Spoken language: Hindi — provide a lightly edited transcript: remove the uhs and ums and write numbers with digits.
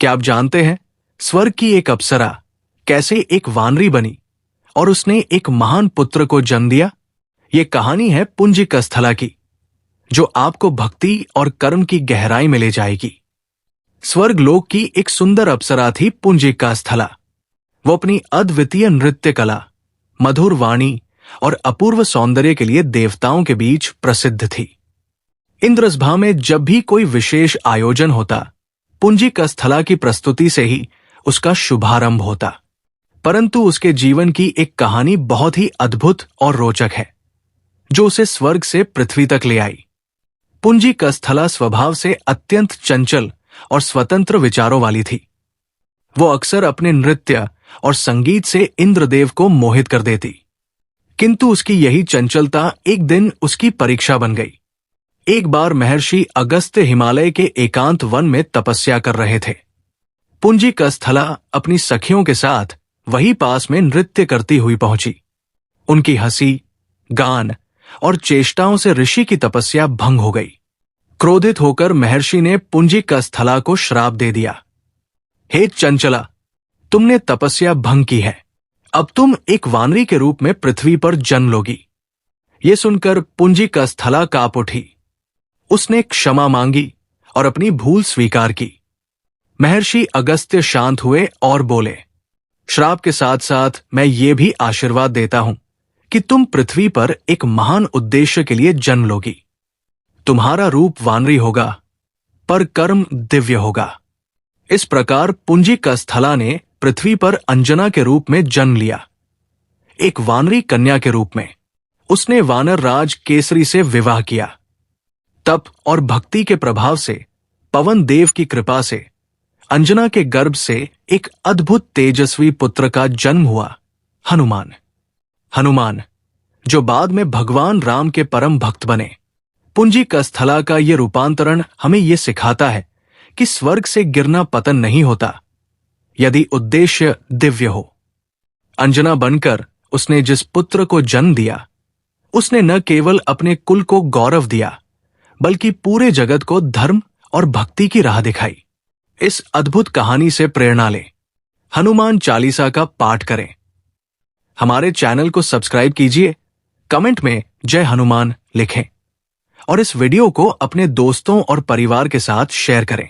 क्या आप जानते हैं स्वर्ग की एक अप्सरा कैसे एक वानरी बनी और उसने एक महान पुत्र को जन्म दिया? ये कहानी है पुंजिकस्थला की, जो आपको भक्ति और कर्म की गहराई में ले जाएगी। स्वर्ग लोक की एक सुंदर अप्सरा थी पुंजिकस्थला। वो अपनी अद्वितीय नृत्य कला, मधुर वाणी और अपूर्व सौंदर्य के लिए देवताओं के बीच प्रसिद्ध थी। इंद्रसभा में जब भी कोई विशेष आयोजन होता, पुंजिकस्थला की प्रस्तुति से ही उसका शुभारंभ होता। परंतु उसके जीवन की एक कहानी बहुत ही अद्भुत और रोचक है, जो उसे स्वर्ग से पृथ्वी तक ले आई। पुंजिकस्थला स्वभाव से अत्यंत चंचल और स्वतंत्र विचारों वाली थी। वो अक्सर अपने नृत्य और संगीत से इंद्रदेव को मोहित कर देती, किंतु उसकी यही चंचलता एक दिन उसकी परीक्षा बन गई। एक बार महर्षि अगस्त्य हिमालय के एकांत वन में तपस्या कर रहे थे। पुंजिकस्थला अपनी सखियों के साथ वहीं पास में नृत्य करती हुई पहुंची। उनकी हंसी, गान और चेष्टाओं से ऋषि की तपस्या भंग हो गई। क्रोधित होकर महर्षि ने पुंजिकस्थला को श्राप दे दिया। हे चंचला, तुमने तपस्या भंग की है। अब तुम एक वानरी के रूप में पृथ्वी पर जन्म लोगी। ये सुनकर पुंजिकस्थला कांप उठी। उसने क्षमा मांगी और अपनी भूल स्वीकार की। महर्षि अगस्त्य शांत हुए और बोले, श्राप के साथ साथ मैं ये भी आशीर्वाद देता हूं कि तुम पृथ्वी पर एक महान उद्देश्य के लिए जन्म लोगी। तुम्हारा रूप वानरी होगा, पर कर्म दिव्य होगा। इस प्रकार पुंजिकस्थला ने पृथ्वी पर अंजना के रूप में जन्म लिया, एक वानरी कन्या के रूप में। उसने वानर राज केसरी से विवाह किया। तप और भक्ति के प्रभाव से, पवन देव की कृपा से अंजना के गर्भ से एक अद्भुत तेजस्वी पुत्र का जन्म हुआ, हनुमान। हनुमान, जो बाद में भगवान राम के परम भक्त बने। पुंजिकस्थला का यह रूपांतरण हमें यह सिखाता है कि स्वर्ग से गिरना पतन नहीं होता, यदि उद्देश्य दिव्य हो। अंजना बनकर उसने जिस पुत्र को जन्म दिया, उसने न केवल अपने कुल को गौरव दिया, बल्कि पूरे जगत को धर्म और भक्ति की राह दिखाई। इस अद्भुत कहानी से प्रेरणा लें, हनुमान चालीसा का पाठ करें। हमारे चैनल को सब्सक्राइब कीजिए, कमेंट में जय हनुमान लिखें और इस वीडियो को अपने दोस्तों और परिवार के साथ शेयर करें।